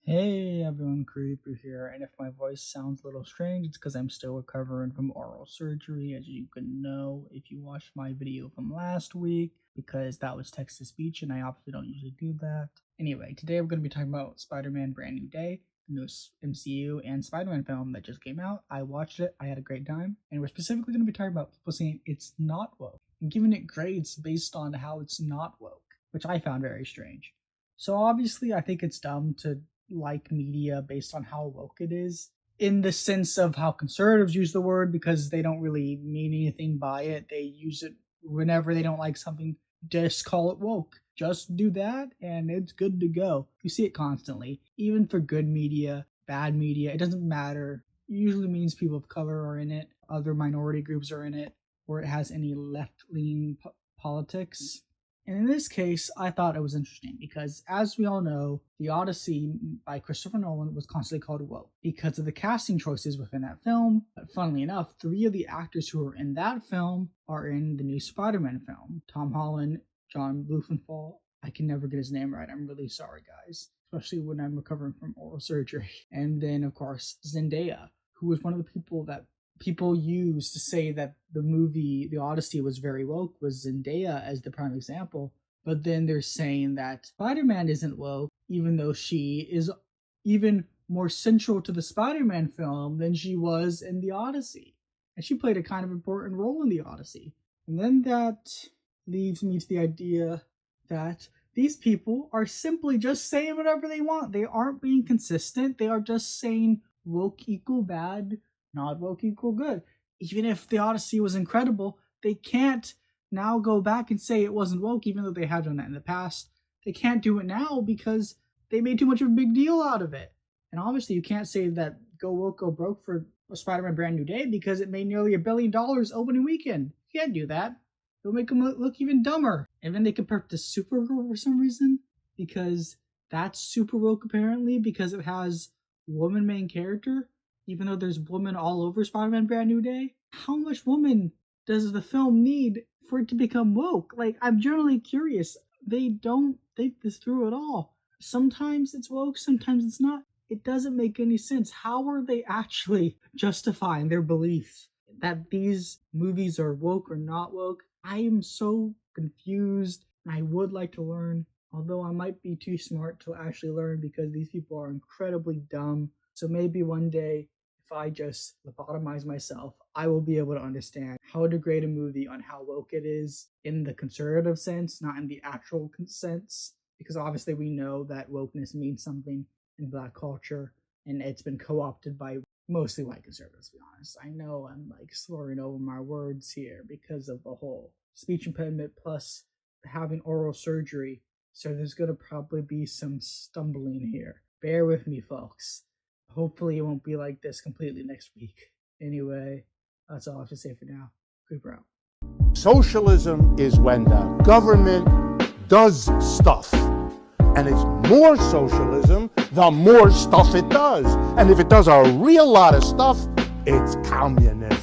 Hey everyone, Creeper here, and if my voice sounds a little strange, it's because I'm still recovering from oral surgery, as you can know if you watched my video from last week, because that was text-to-speech, and I obviously don't usually do that. Anyway, today we're going to be talking about Spider-Man Brand New Day, the newest MCU and Spider-Man film that just came out. I watched it, I had a great time, and we're specifically going to be talking about people saying it's not woke, and giving it grades based on how it's not woke, which I found very strange. So obviously, I think it's dumb to like media based on how woke it is, in the sense of how conservatives use the word, because they don't really mean anything by it. They use it whenever they don't like something, just call it woke. Just do that and it's good to go. You see it constantly, even for good media, bad media, it doesn't matter. It usually means people of color are in it, other minority groups are in it, or it has any left-leaning politics. And in this case, I thought it was interesting because, as we all know, The Odyssey by Christopher Nolan was constantly called woke because of the casting choices within that film. But funnily enough, 3 of the actors who are in that film are in the new Spider-Man film. Tom Holland, John Blumenthal, I can never get his name right. I'm really sorry, guys, especially when I'm recovering from oral surgery. And then, of course, Zendaya, who was one of the people that people use to say that the movie The Odyssey was very woke, was Zendaya as the prime example. But then they're saying that Spider-Man isn't woke, even though she is even more central to the Spider-Man film than she was in The Odyssey. And she played a kind of important role in The Odyssey. And then that leaves me to the idea that these people are simply just saying whatever they want. They aren't being consistent. They are just saying woke equal bad, not woke equal good. Even if The Odyssey was incredible, they can't now go back and say it wasn't woke, even though they have done that in the past. They can't do it now because they made too much of a big deal out of it. And obviously you can't say that go woke, go broke for Spider-Man Brand New Day because it made nearly $1 billion opening weekend. You can't do that. It'll make them look even dumber. And then they compare it to Supergirl for some reason, because that's super woke apparently, because it has woman main character, even though there's women all over Spider-Man Brand New Day. How much woman does the film need for it to become woke? Like, I'm generally curious. They don't think this through at all. Sometimes it's woke, sometimes it's not. It doesn't make any sense. How are they actually justifying their beliefs that these movies are woke or not woke? I am so confused, and I would like to learn, although I might be too smart to actually learn because these people are incredibly dumb. So maybe one day, if I just lobotomize myself, I will be able to understand how to grade a movie on how woke it is in the conservative sense, not in the actual sense. Because obviously we know that wokeness means something in Black culture, and it's been co-opted by mostly white conservatives, to be honest. I know I'm like slurring over my words here because of the whole speech impediment plus having oral surgery. So there's going to probably be some stumbling here. Bear with me, folks. Hopefully it won't be like this completely next week. Anyway, that's all I have to say for now. Creeper out. Socialism is when the government does stuff. And it's more socialism the more stuff it does. And if it does a real lot of stuff, it's communism.